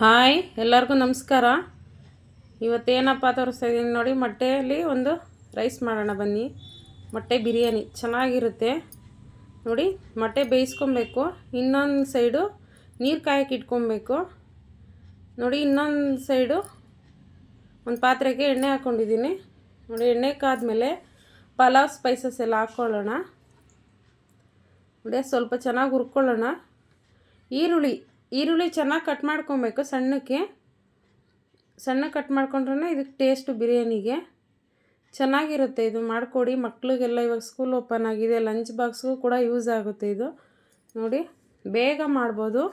Hi ಎಲ್ಲರಿಗೂ ನಮಸ್ಕಾರ. ಇವತ್ತೇನಪ್ಪ ತೋರಿಸ್ತಾ ಇದ್ದೀನಿ ನೋಡಿ, ಮೊಟ್ಟೆಯಲ್ಲಿ ಒಂದು ರೈಸ್ ಮಾಡೋಣ ಬನ್ನಿ. ಮೊಟ್ಟೆ ಬಿರಿಯಾನಿ ಚೆನ್ನಾಗಿರುತ್ತೆ ನೋಡಿ. ಮೊಟ್ಟೆ ಬೇಯಿಸ್ಕೊಬೇಕು, ಇನ್ನೊಂದು ಸೈಡು ನೀರು ಕಾಯಕ್ಕೆ ಇಟ್ಕೊಬೇಕು ನೋಡಿ. ಇನ್ನೊಂದು ಸೈಡು ಒಂದು ಪಾತ್ರೆಗೆ ಎಣ್ಣೆ ಹಾಕ್ಕೊಂಡಿದ್ದೀನಿ ನೋಡಿ. ಎಣ್ಣೆ ಕಾದ್ಮೇಲೆ ಪಲಾವ್ ಸ್ಪೈಸಸ್ ಎಲ್ಲ ಹಾಕ್ಕೊಳ್ಳೋಣ ನೋಡಿ. ಸ್ವಲ್ಪ ಚೆನ್ನಾಗಿ ಹುರ್ಕೊಳ್ಳೋಣ. ಈರುಳ್ಳಿ ಚೆನ್ನಾಗಿ ಕಟ್ ಮಾಡ್ಕೊಬೇಕು, ಸಣ್ಣಕ್ಕೆ ಕಟ್ ಮಾಡ್ಕೊಂಡ್ರೆ ಇದಕ್ಕೆ ಟೇಸ್ಟು ಬಿರಿಯಾನಿಗೆ ಚೆನ್ನಾಗಿರುತ್ತೆ. ಇದು ಮಾಡಿಕೊಡಿ ಮಕ್ಕಳಿಗೆಲ್ಲ. ಇವಾಗ ಸ್ಕೂಲ್ ಓಪನ್ ಆಗಿದೆ, ಲಂಚ್ ಬಾಕ್ಸ್ಗೂ ಕೂಡ ಯೂಸ್ ಆಗುತ್ತೆ ಇದು ನೋಡಿ. ಬೇಗ ಮಾಡ್ಬೋದು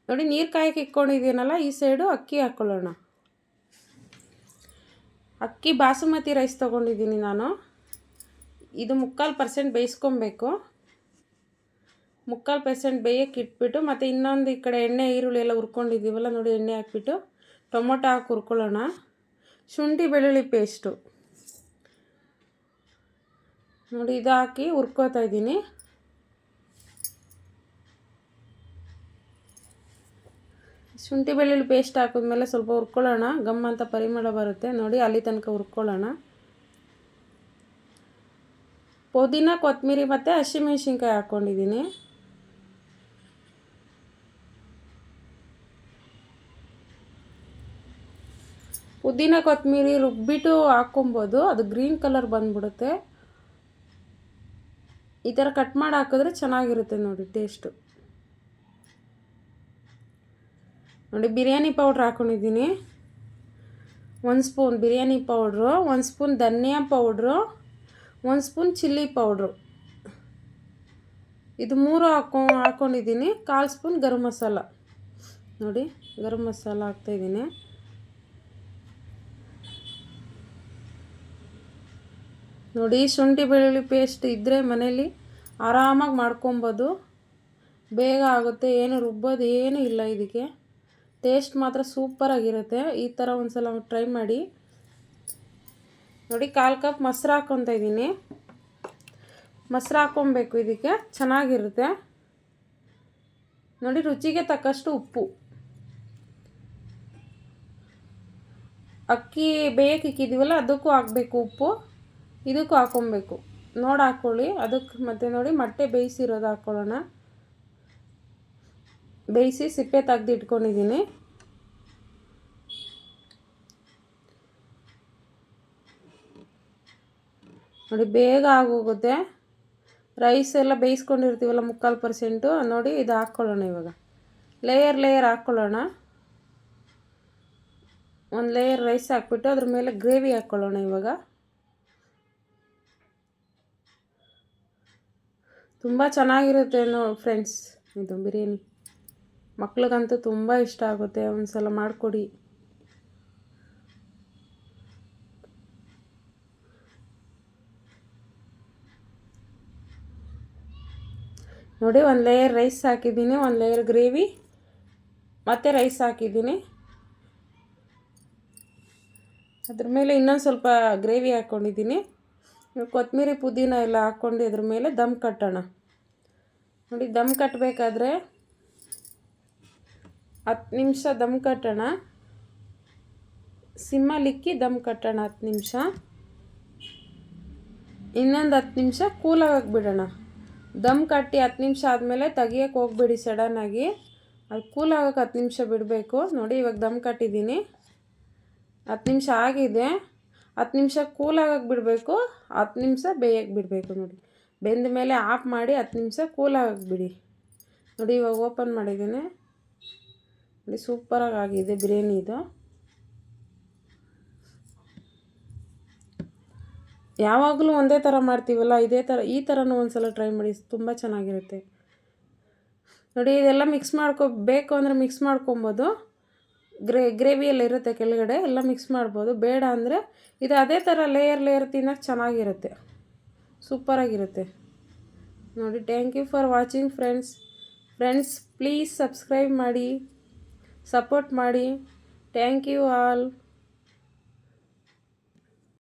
ನೋಡಿ. ನೀರು ಕಾಯಕ್ಕೆ ಇಟ್ಕೊಂಡಿದ್ದೀನಲ್ಲ, ಈ ಸೈಡು ಅಕ್ಕಿ ಹಾಕ್ಕೊಳ್ಳೋಣ. ಅಕ್ಕಿ ಬಾಸುಮತಿ ರೈಸ್ ತೊಗೊಂಡಿದ್ದೀನಿ ನಾನು. ಇದು 3/4% ಬೇಯಿಸ್ಕೊಬೇಕು. 3/4% ಬೇಯಕ್ಕೆ ಇಟ್ಬಿಟ್ಟು, ಮತ್ತು ಇನ್ನೊಂದು ಈ ಕಡೆ ಎಣ್ಣೆ ಈರುಳ್ಳಿ ಎಲ್ಲ ಹುರ್ಕೊಂಡಿದ್ದೀವಲ್ಲ ನೋಡಿ, ಎಣ್ಣೆ ಹಾಕ್ಬಿಟ್ಟು ಟೊಮೊಟೊ ಹಾಕಿ ಹುರ್ಕೊಳ್ಳೋಣ. ಶುಂಠಿ ಬೆಳ್ಳುಳ್ಳಿ ಪೇಸ್ಟು ನೋಡಿ, ಇದು ಹಾಕಿ ಹುರ್ಕೋತಾ ಇದ್ದೀನಿ. ಶುಂಠಿ ಬೆಳ್ಳುಳ್ಳಿ ಪೇಸ್ಟ್ ಹಾಕಿದ್ಮೇಲೆ ಸ್ವಲ್ಪ ಹುರ್ಕೊಳ್ಳೋಣ, ಗಮ್ ಅಂತ ಪರಿಮಳ ಬರುತ್ತೆ ನೋಡಿ. ಅಲ್ಲಿ ತನಕ ಹುರ್ಕೊಳ್ಳೋಣ. ಪುದೀನ, ಕೊತ್ತಂಬರಿ ಮತ್ತು ಹಸಿಮೆಣ್ಸಿನ್ಕಾಯಿ ಹಾಕ್ಕೊಂಡಿದ್ದೀನಿ. ಪುದೀನ ಕೊತ್ತಂಬರಿ ರುಬ್ಬಿಟ್ಟು ಹಾಕ್ಕೊಬೋದು, ಅದು ಗ್ರೀನ್ ಕಲರ್ ಬಂದ್ಬಿಡುತ್ತೆ. ಈ ಥರ ಕಟ್ ಮಾಡಿ ಹಾಕಿದ್ರೆ ಚೆನ್ನಾಗಿರುತ್ತೆ ನೋಡಿ ಟೇಸ್ಟು ನೋಡಿ. ಬಿರಿಯಾನಿ ಪೌಡ್ರ್ ಹಾಕ್ಕೊಂಡಿದ್ದೀನಿ, 1 ಸ್ಪೂನ್ ಬಿರಿಯಾನಿ ಪೌಡ್ರು, 1 ಸ್ಪೂನ್ ಧನಿಯಾ ಪೌಡ್ರು, 1 ಸ್ಪೂನ್ ಚಿಲ್ಲಿ ಪೌಡ್ರು. ಇದು 3 ಹಾಕ್ಕೊಂಡಿದ್ದೀನಿ. 1/4 ಸ್ಪೂನ್ ಗರಂ ಮಸಾಲ ನೋಡಿ. ಗರಂ ಮಸಾಲ ಹಾಕ್ತಾಯಿದ್ದೀನಿ ನೋಡಿ. ಶುಂಠಿ ಬೆಳ್ಳುಳ್ಳಿ ಪೇಸ್ಟ್ ಇದ್ದರೆ ಮನೇಲಿ ಆರಾಮಾಗಿ ಮಾಡ್ಕೊಬೋದು, ಬೇಗ ಆಗುತ್ತೆ. ಏನು ರುಬ್ಬೋದು ಏನೂ ಇಲ್ಲ ಇದಕ್ಕೆ. ಟೇಸ್ಟ್ ಮಾತ್ರ ಸೂಪರಾಗಿರುತ್ತೆ. ಈ ಥರ ಒಂದು ಸಲ ಟ್ರೈ ಮಾಡಿ ನೋಡಿ. 1/4 ಕಪ್ ಮೊಸರು ಹಾಕ್ಕೊತಾ ಇದ್ದೀನಿ. ಮೊಸರು ಹಾಕ್ಕೊಬೇಕು, ಇದಕ್ಕೆ ಚೆನ್ನಾಗಿರುತ್ತೆ ನೋಡಿ. ರುಚಿಗೆ ತಕ್ಕಷ್ಟು ಉಪ್ಪು. ಅಕ್ಕಿ ಬೇಯಕ್ಕೆ ಇಕ್ಕಿದ್ದೀವಲ್ಲ, ಅದಕ್ಕೂ ಹಾಕಬೇಕು ಉಪ್ಪು, ಇದಕ್ಕೂ ಹಾಕ್ಕೊಬೇಕು ನೋಡಿ. ಹಾಕ್ಕೊಳ್ಳಿ ಅದಕ್ಕೆ. ಮತ್ತು ನೋಡಿ, ಮೊಟ್ಟೆ ಬೇಯಿಸಿರೋದು ಹಾಕ್ಕೊಳ್ಳೋಣ. ಬೇಯಿಸಿ ಸಿಪ್ಪೆ ತೆಗ್ದು ಇಟ್ಕೊಂಡಿದ್ದೀನಿ ನೋಡಿ. ಬೇಗ ಆಗೋಗುತ್ತೆ. ರೈಸ್ ಎಲ್ಲ ಬೇಯಿಸ್ಕೊಂಡಿರ್ತೀವಲ್ಲ 3/4% ನೋಡಿ. ಇದು ಹಾಕ್ಕೊಳ್ಳೋಣ ಇವಾಗ. ಲೇಯರ್ ಹಾಕ್ಕೊಳ್ಳೋಣ. ಒಂದು ಲೇಯರ್ ರೈಸ್ ಹಾಕ್ಬಿಟ್ಟು ಅದ್ರ ಮೇಲೆ ಗ್ರೇವಿ ಹಾಕ್ಕೊಳ್ಳೋಣ ಇವಾಗ. ತುಂಬ ಚೆನ್ನಾಗಿರುತ್ತೆ ಫ್ರೆಂಡ್ಸ್ ಇದು ಬಿರಿಯಾನಿ. ಮಕ್ಳಿಗಂತೂ ತುಂಬ ಇಷ್ಟ ಆಗುತ್ತೆ. ಒಂದು ಸಲ ಮಾಡಿಕೊಡಿ ನೋಡಿ. ಒಂದು ಲೇಯರ್ ರೈಸ್ ಹಾಕಿದ್ದೀನಿ, ಒಂದು ಲೇಯರ್ ಗ್ರೇವಿ, ಮತ್ತು ರೈಸ್ ಹಾಕಿದ್ದೀನಿ. ಅದ್ರ ಮೇಲೆ ಇನ್ನೊಂದು ಸ್ವಲ್ಪ ಗ್ರೇವಿ ಹಾಕ್ಕೊಂಡಿದ್ದೀನಿ. ಕೊತ್ತಂಬರಿ ಪುದೀನ ಎಲ್ಲ ಹಾಕ್ಕೊಂಡು ಇದ್ರ ಮೇಲೆ ದಮ್ ಕಟ್ಟೋಣ ನೋಡಿ. ದಮ್ ಕಟ್ಟಬೇಕಾದ್ರೆ 10 ನಿಮಿಷ ದಮ್ ಕಟ್ಟೋಣ. ಸಿಮ್ಮಲ್ಲಿಕ್ಕಿ ದಮ್ ಕಟ್ಟೋಣ 10 ನಿಮಿಷ. ಇನ್ನೊಂದು 10 ನಿಮಿಷ ಕೂಲಾಗಕ್ಕೆ ಬಿಡೋಣ. ದಮ್ ಕಟ್ಟಿ 10 ನಿಮಿಷ ಆದಮೇಲೆ ತೆಗಿಯೋಕ್ಕೆ ಹೋಗ್ಬೇಡಿ ಸಡನ್ನಾಗಿ. ಅದು ಕೂಲಾಗಕ್ಕೆ 10 ನಿಮಿಷ ಬಿಡಬೇಕು ನೋಡಿ. ಇವಾಗ ದಮ್ ಕಟ್ಟಿದ್ದೀನಿ, 10 ನಿಮಿಷ ಆಗಿದೆ. 10 ನಿಮಿಷ ಕೂಲಾಗಕ್ಕೆ ಬಿಡಬೇಕು, 10 ನಿಮಿಷ ಬೇಯಕ್ಕೆ ಬಿಡಬೇಕು ನೋಡಿ. ಬೆಂದ ಮೇಲೆ ಆಫ್ ಮಾಡಿ 10 ನಿಮಿಷ ಕೂಲಾಗಕ್ಕೆ ಬಿಡಿ ನೋಡಿ. ಇವಾಗ ಓಪನ್ ಮಾಡಿದ್ದೀನಿ ನೋಡಿ. ಸೂಪರಾಗಿ ಆಗಿದೆ ಬಿರಿಯಾನಿ ಇದು. ಯಾವಾಗಲೂ ಒಂದೇ ಥರ ಮಾಡ್ತೀವಲ್ಲ, ಈ ಥರನೂ ಒಂದು ಸಲ ಟ್ರೈ ಮಾಡಿ, ತುಂಬ ಚೆನ್ನಾಗಿರುತ್ತೆ ನೋಡಿ. ಇದೆಲ್ಲ ಮಿಕ್ಸ್ ಬೇಕು ಅಂದರೆ ಮಿಕ್ಸ್ ಮಾಡ್ಕೊಬೋದು. ಗ್ರೇವಿಯೆಲ್ಲ ಇರುತ್ತೆ ಕೆಳಗಡೆ, ಎಲ್ಲ ಮಿಕ್ಸ್ ಮಾಡ್ಬೋದು. ಬೇಡ ಅಂದರೆ ಇದು ಅದೇ ಥರ ಲೇಯರ್ ತಿನ್ನೋಕ್ಕೆ ಚೆನ್ನಾಗಿರುತ್ತೆ, ಸೂಪರಾಗಿರುತ್ತೆ ನೋಡಿ. Thank you for watching friends. Please subscribe ಮಾಡಿ, ಸಪೋರ್ಟ್ ಮಾಡಿ. Thank you all.